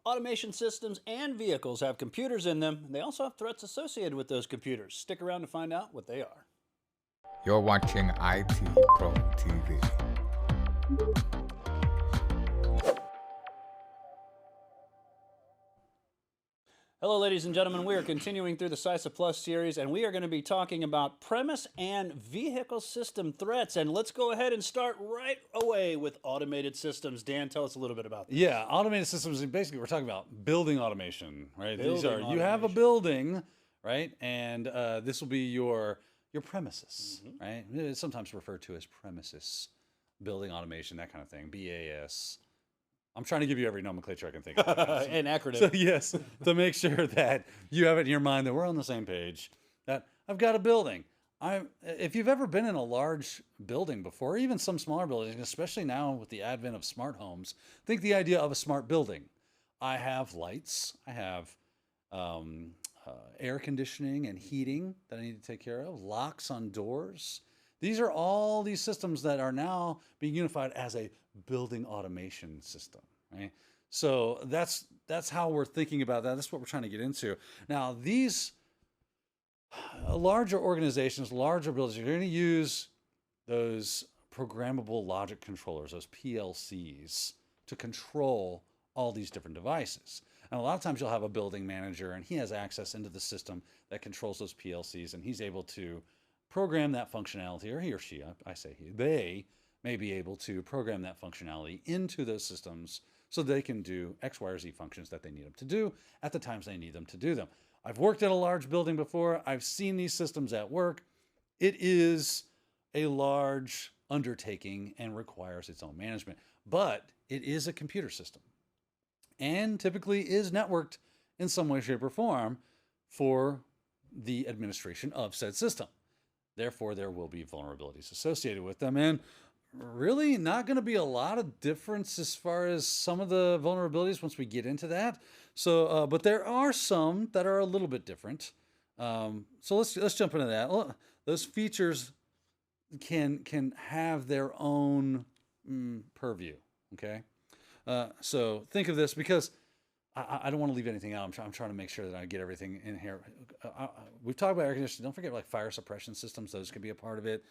Automation systems and vehicles have computers in them, and they also have threats associated with those computers. Stick around to find out what they are. You're watching IT Pro TV. Hello, ladies and gentlemen. We are continuing through the CySa Plus series, and we are going to be talking about premise and vehicle system threats. And let's go ahead and start right away with automated systems. Dan, tell us a little bit about that. Yeah, automated systems, basically we're talking about building automation, right? Building These are, you have a building, right? And this will be your premises, right? It's sometimes referred to as premises, building automation, that kind of thing, BAS. I'm trying to give you every nomenclature I can think of. An acronym. So yes, to make sure that you have it in your mind that we're on the same page, that I've got a building. If you've ever been in a large building before, even some smaller buildings, especially now with the advent of smart homes, think the idea of a smart building. I have lights, I have air conditioning and heating that I need to take care of, locks on doors. These are all these systems that are now being unified as a building automation system, right? So that's how we're thinking about that. That's what we're trying to get into. Now, these larger organizations, larger buildings, you're going to use those programmable logic controllers, those PLCs, to control all these different devices. And a lot of times you'll have a building manager and he has access into the system that controls those PLCs, and he's able to program that functionality, or he or she, I say he, they may be able to program that functionality into those systems so they can do X, Y, or Z functions that they need them to do at the times they need them to do them. I've worked in a large building before. I've seen these systems at work. It is a large undertaking and requires its own management, but it is a computer system and typically is networked in some way, shape, or form for the administration of said system. Therefore, there will be vulnerabilities associated with them, and really not going to be a lot of difference as far as some of the vulnerabilities once we get into that. So, but there are some that are a little bit different. So let's jump into that. Those features can have their own purview. Okay, so think of this, because I don't want to leave anything out. I'm trying to make sure that I get everything in here. We've talked about air conditioning. Don't forget, like, fire suppression systems. Those could be a part of it.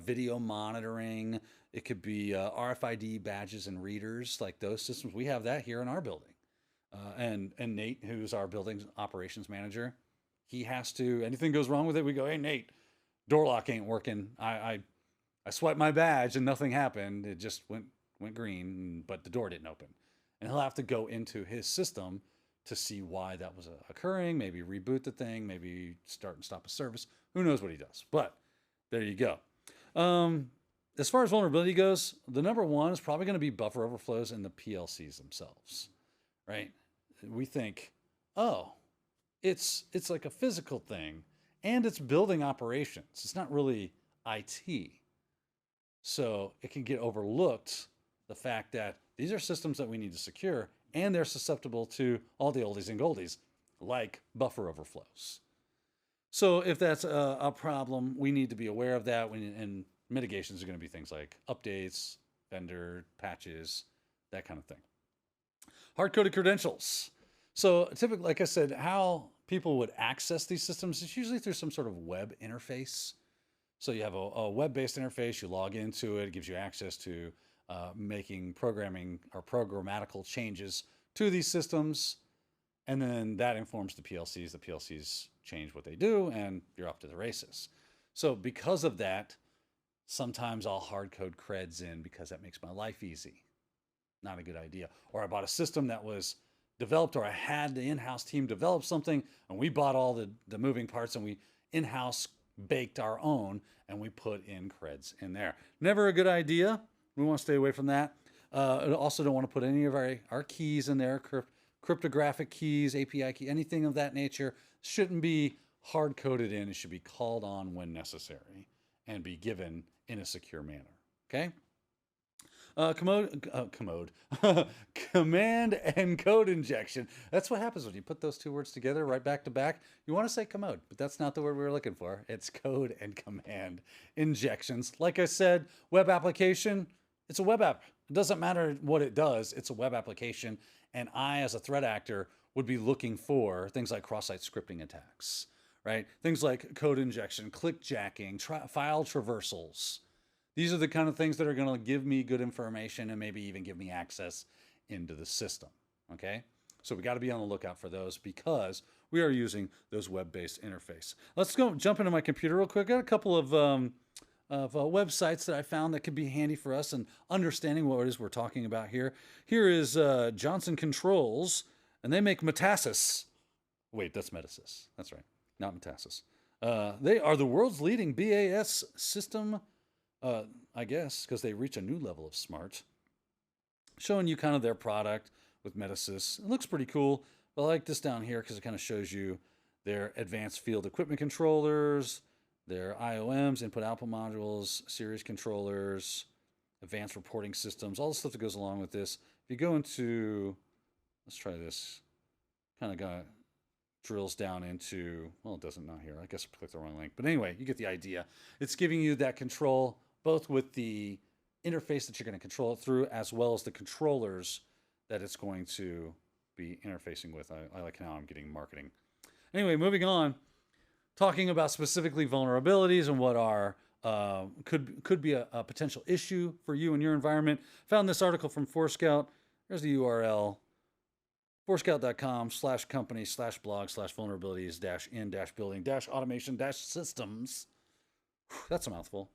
Video monitoring. It could be RFID badges and readers, like those systems. We have that here in our building. And Nate, who's our building operations manager, he has to, anything goes wrong with it, we go, hey, Nate, door lock ain't working. I swiped my badge and nothing happened. It just went green, but the door didn't open. And he'll have to go into his system to see why that was occurring, maybe reboot the thing, maybe start and stop a service. Who knows what he does? But there you go. As far as vulnerability goes, the number one is probably going to be buffer overflows in the PLCs themselves, right? We think, oh, it's like a physical thing and it's building operations. It's not really IT. So it can get overlooked, the fact that these are systems that we need to secure, and they're susceptible to all the oldies and goldies, like buffer overflows. So if that's a problem, we need to be aware of that. And mitigations are going to be things like updates, vendor patches, that kind of thing. Hard-coded credentials. So typically, like I said, how people would access these systems is usually through some sort of web interface. So you have a web-based interface, you log into it gives you access to making programming or programmatical changes to these systems, and then that informs the PLCs. The PLCs change what they do, and you're off to the races. So because of that, sometimes I'll hard code creds in because that makes my life easy. Not a good idea. Or I bought a system that was developed, or I had the in-house team develop something, and we bought all the moving parts, and we in-house baked our own, and we put in creds in there. Never a good idea. We want to stay away from that. Also don't want to put any of our keys in there, cryptographic keys, API key, anything of that nature. Shouldn't be hard-coded in. It should be called on when necessary and be given in a secure manner. Okay? Command and code injection. That's what happens when you put those two words together right back to back. You want to say commode, but that's not the word we were looking for. It's code and command injections. Like I said, web application, it's a web app. It doesn't matter what it does. It's a web application, And I, as a threat actor, would be looking for things like cross-site scripting attacks, right? Things like code injection, clickjacking, file traversals. These are the kind of things that are going to give me good information and maybe even give me access into the system, okay? So we got to be on the lookout for those because we are using those web-based interface. Let's go jump into my computer real quick. I got a couple of websites that I found that could be handy for us and understanding what it is we're talking about here. Here is Johnson Controls, and they make Metasis. Wait, that's Metasis. That's right, not Metasis. They are the world's leading BAS system, I guess, because they reach a new level of smart. Showing you kind of their product with Metasis. It looks pretty cool, but I like this down here because it kind of shows you their advanced field equipment controllers, their IOMs, input-output modules, series controllers, advanced reporting systems, all the stuff that goes along with this. If you go into, let's try this, kind of drills down into, well, it doesn't not here. I guess I clicked the wrong link. But anyway, you get the idea. It's giving you that control, both with the interface that you're going to control it through, as well as the controllers that it's going to be interfacing with. I like how I'm getting marketing. Anyway, moving on, talking about specifically vulnerabilities and what are could be a potential issue for you and your environment. Found this article from Forescout. There's the URL, forescout.com/company/blogs/vulnerabilities-in-building-automation-systems. That's a mouthful.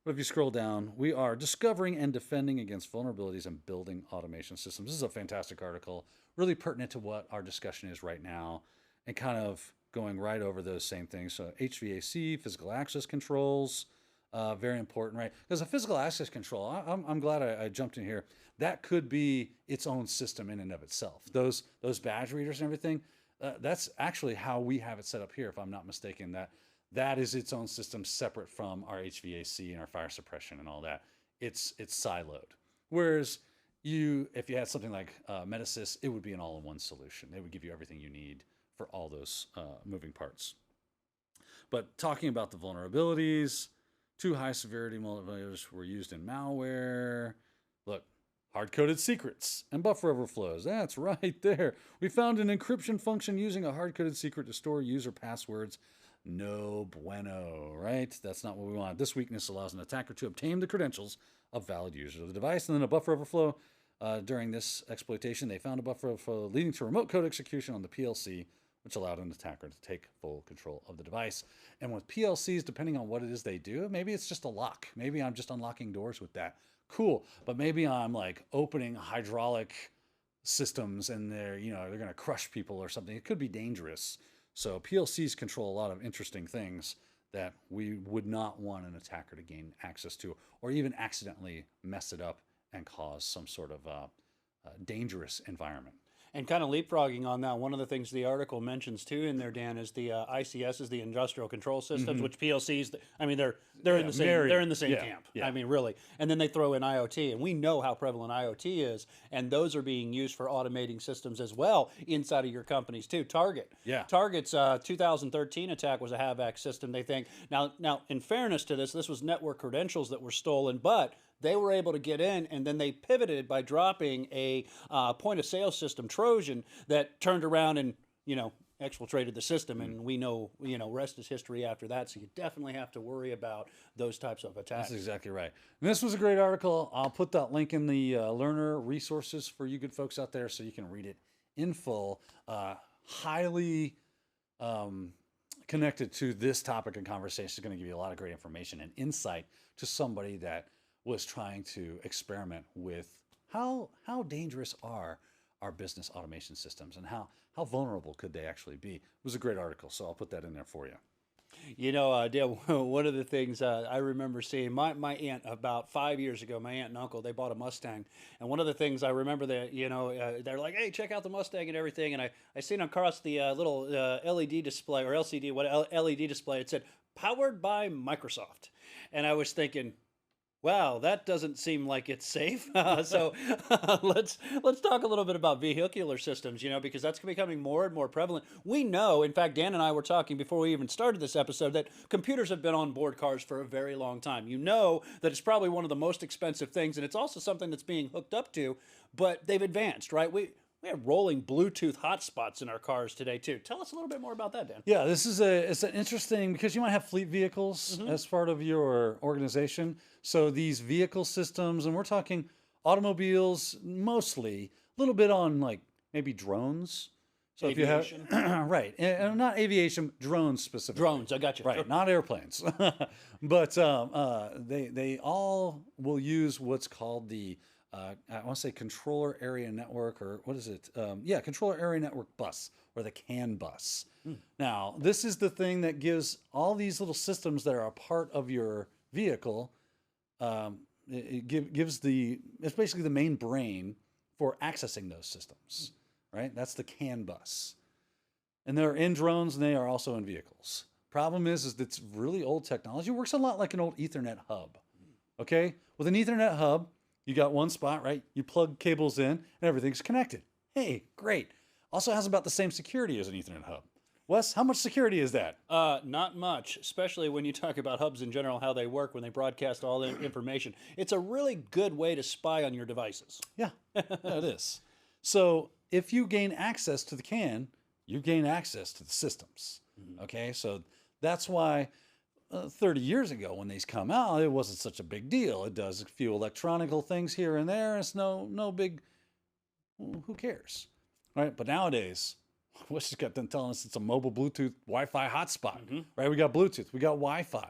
But if you scroll down, we are discovering and defending against vulnerabilities and building automation systems. This is a fantastic article, really pertinent to what our discussion is right now, and kind of going right over those same things. So HVAC, physical access controls, very important, right? Because a physical access control, I'm glad I jumped in here. That could be its own system in and of itself. Those badge readers and everything, that's actually how we have it set up here, if I'm not mistaken, that is its own system separate from our HVAC and our fire suppression and all that. It's siloed. Whereas if you had something like Metasis, it would be an all-in-one solution. They would give you everything you need for all those moving parts. But talking about the vulnerabilities, 2 high severity vulnerabilities were used in malware. Look, hard-coded secrets and buffer overflows. That's right there. We found an encryption function using a hard-coded secret to store user passwords. No bueno, right? That's not what we want. This weakness allows an attacker to obtain the credentials of valid users of the device. And then a buffer overflow. During this exploitation, they found a buffer overflow leading to remote code execution on the PLC, which allowed an attacker to take full control of the device. And with PLCs, depending on what it is they do, maybe it's just a lock. Maybe I'm just unlocking doors with that. Cool. But maybe I'm like opening hydraulic systems and they're going to crush people or something. It could be dangerous. So PLCs control a lot of interesting things that we would not want an attacker to gain access to, or even accidentally mess it up and cause some sort of dangerous environment. And kind of leapfrogging on that, one of the things the article mentions too in there, Dan, is the ICS, the industrial control systems, which PLCs, I mean, they're in the same camp. Yeah. I mean, really. And then they throw in IoT, and we know how prevalent IoT is, and those are being used for automating systems as well inside of your companies too. Target's 2013 attack was a HAVAC system. They think now, in fairness to this was network credentials that were stolen, but they were able to get in, and then they pivoted by dropping a point-of-sale system Trojan that turned around and, exfiltrated the system, and we know, rest is history after that. So you definitely have to worry about those types of attacks. That's exactly right. And this was a great article. I'll put that link in the learner resources for you good folks out there so you can read it in full. Highly connected to this topic and conversation. Is going to give you a lot of great information and insight to somebody that was trying to experiment with how dangerous are our business automation systems and how vulnerable could they actually be. It was a great article, so I'll put that in there for you. Dale, one of the things I remember seeing, my aunt about 5 years ago, my aunt and uncle, they bought a Mustang. And one of the things I remember that, they're like, hey, check out the Mustang and everything. And I seen across the little LED display or LCD, LED display, it said, powered by Microsoft. And I was thinking, wow, that doesn't seem like it's safe. So let's talk a little bit about vehicular systems, because that's becoming more and more prevalent. We know, in fact, Dan and I were talking before we even started this episode, that computers have been on board cars for a very long time. You know that it's probably one of the most expensive things, and it's also something that's being hooked up to, but they've advanced, right? We have rolling Bluetooth hotspots in our cars today too. Tell us a little bit more about that, Dan. Yeah, it's an interesting because you might have fleet vehicles as part of your organization. So these vehicle systems, and we're talking automobiles mostly, a little bit on like maybe drones. So Aviation. if you have right, and not aviation, drones specifically. Drones, I got you. Right, not airplanes, but they all will use what's called the I want to say controller area network, or what is it? Yeah, controller area network bus, or the CAN bus. Now, this is the thing that gives all these little systems that are a part of your vehicle. Gives it's basically the main brain for accessing those systems, right? That's the CAN bus. And they're in drones and they are also in vehicles. Problem is that it's really old technology. It works a lot like an old Ethernet hub. Okay? With an Ethernet hub, you got one spot, right? You plug cables in and everything's connected. Hey, great. Also has about the same security as an Ethernet hub. Wes, how much security is that? Not much, especially when you talk about hubs in general, how they work when they broadcast all the information. It's a really good way to spy on your devices. Yeah, it is. So if you gain access to the CAN, you gain access to the systems. Okay, so that's why 30 years ago when these come out, it wasn't such a big deal. It does a few electronical things here and there. It's no big, who cares, right? But nowadays, Wes just got done telling us it's a mobile Bluetooth Wi-Fi hotspot, right? We got Bluetooth, we got Wi-Fi.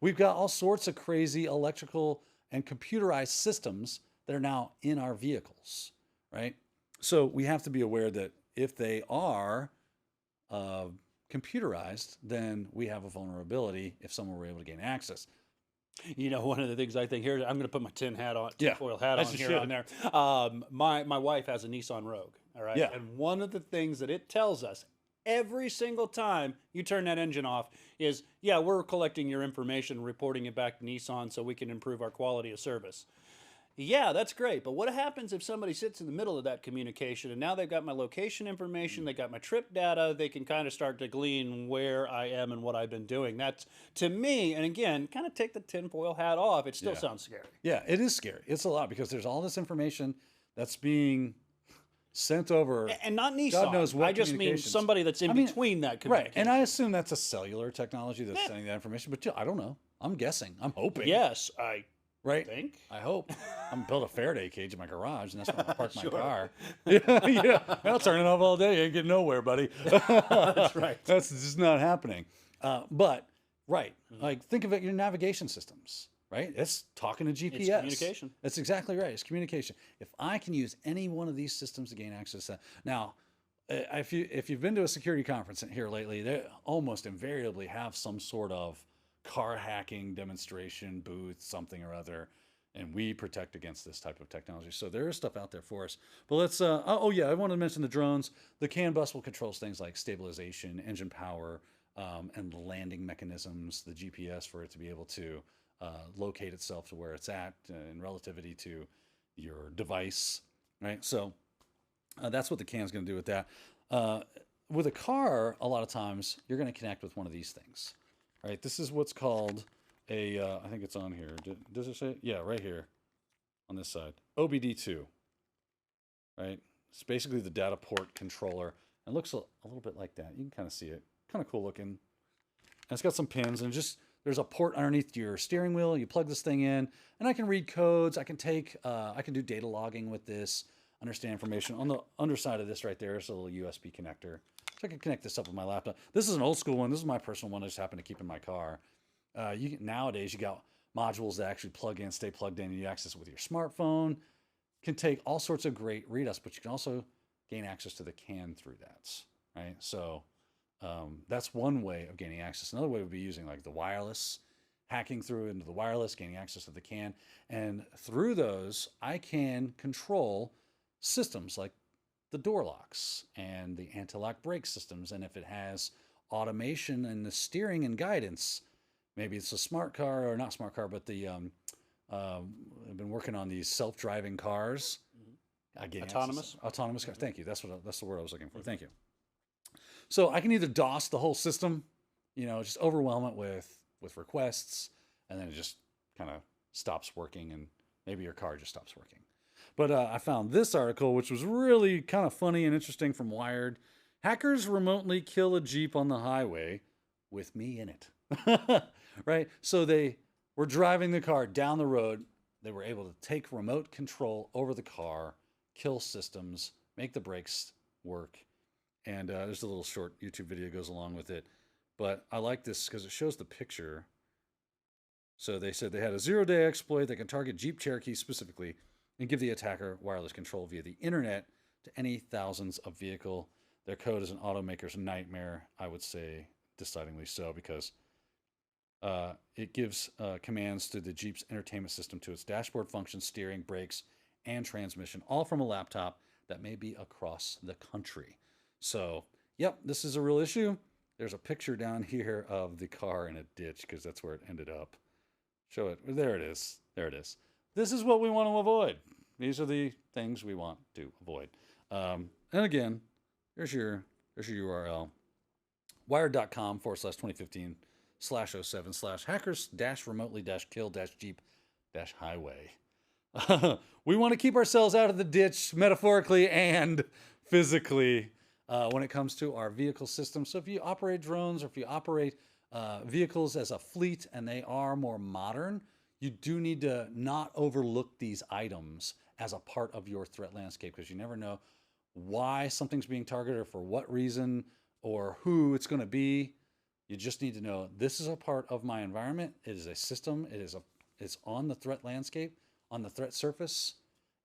We've got all sorts of crazy electrical and computerized systems that are now in our vehicles, right? So we have to be aware that if they are computerized, then we have a vulnerability if someone were able to gain access. You know, one of the things I think here, I'm going to put my tin Yeah, foil hat on as you here should. on there. My wife has a Nissan Rogue, all right? Yeah. And one of the things that it tells us every single time you turn that engine off is, yeah, we're collecting your information, reporting it back to Nissan so we can improve our quality of service. Yeah, that's great. But what happens if somebody sits in the middle of that communication and now they've got my location information, they got my trip data, they can kind of start to glean where I am and what I've been doing. That's, to me, and again, kind of take the tinfoil hat off, it still sounds scary. Yeah, it is scary. It's a lot because there's all this information that's being sent over. And not Nissan. God knows what I just mean communications. somebody that's in between that communication. Right, and I assume that's a cellular technology that's sending that information, but I don't know. I'm guessing. I'm hoping. Yes, I Right? think. I hope. I'm gonna build a Faraday cage in my garage, and that's where I park my Sure. car. Yeah. I'll turn it off all day. You ain't getting nowhere, buddy. That's right. That's just not happening. But like think of it, your navigation systems, right? It's talking to GPS. It's communication. That's exactly right. It's communication. If I can use any one of these systems to gain access to now, if you've been to a security conference here lately, they almost invariably have some sort of car hacking demonstration booth, something or other, and we protect against this type of technology. So there is stuff out there for us. But let's I want to mention the drones. The CAN bus will control things like stabilization, engine power, and landing mechanisms, the GPS for it to be able to locate itself to where it's at in relativity to your device, right? So that's what the CAN's going to do with that. With a car, a lot of times you're going to connect with one of these things. Right, this is what's called a, I think it's on here. Does it say it? Yeah, right here on this side. OBD2, right? It's basically the data port controller. It looks a little bit like that. You can kind of see it. Kind of cool looking. And it's got some pins and there's a port underneath your steering wheel. You plug this thing in and I can read codes. I can do data logging with this, understand information. On the underside of this right there is a little USB connector. So I can connect this up with my laptop. This is an old school one. This is my personal one I just happen to keep in my car. Nowadays, you got modules that actually plug in, stay plugged in, and you access it with your smartphone. Can take all sorts of great read ups, but you can also gain access to the CAN through that, right? So that's one way of gaining access. Another way would be using like the wireless, hacking through into the wireless, gaining access to the CAN. And through those, I can control systems like the door locks and the anti-lock brake systems. And if it has automation and the steering and guidance, maybe it's a smart car or not smart car, but I've been working on these self-driving cars. Again, Autonomous? Autonomous cars. Thank you. That's the word I was looking for. Thank you. So I can either DOS the whole system, just overwhelm it with requests, and then it just kind of stops working and maybe your car just stops working. But I found this article, which was really kind of funny and interesting from Wired. Hackers remotely kill a Jeep on the highway with me in it. Right? So they were driving the car down the road. They were able to take remote control over the car, kill systems, make the brakes work. And there's a little short YouTube video goes along with it. But I like this because it shows the picture. So they said they had a 0-day exploit that can target Jeep Cherokee specifically and give the attacker wireless control via the internet to any thousands of vehicle. Their code is an automaker's nightmare, I would say decidedly so, because it gives commands to the Jeep's entertainment system to its dashboard functions, steering, brakes, and transmission, all from a laptop that may be across the country. So, yep, this is a real issue. There's a picture down here of the car in a ditch because that's where it ended up. Show it. There it is. There it is. This is what we want to avoid. These are the things we want to avoid. And again, there's your URL. Wired.com/2015/07/hackers-remotely-kill-jeep-highway. We want to keep ourselves out of the ditch metaphorically and physically when it comes to our vehicle system. So if you operate drones or if you operate vehicles as a fleet and they are more modern, you do need to not overlook these items as a part of your threat landscape, because you never know why something's being targeted or for what reason or who it's going to be. You just need to know this is a part of my environment. It is a system. It's on the threat landscape, on the threat surface,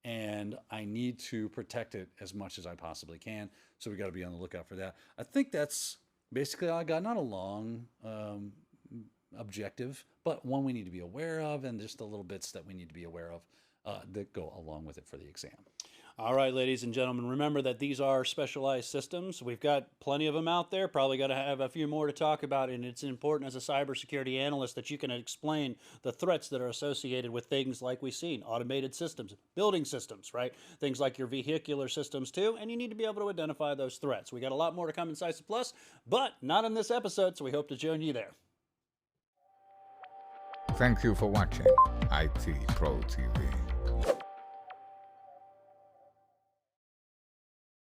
and I need to protect it as much as I possibly can. So we got to be on the lookout for that. I think that's basically all I got. Not a long objective, but one we need to be aware of, and just the little bits that we need to be aware of that go along with it for the exam. All right, ladies and gentlemen, remember that these are specialized systems. We've got plenty of them out there, probably got to have a few more to talk about, and it's important as a cybersecurity analyst that you can explain the threats that are associated with things like we've seen, automated systems, building systems, right? Things like your vehicular systems too, and you need to be able to identify those threats. We got a lot more to come in CySa Plus, but not in this episode, so we hope to join you there. Thank you for watching IT Pro TV.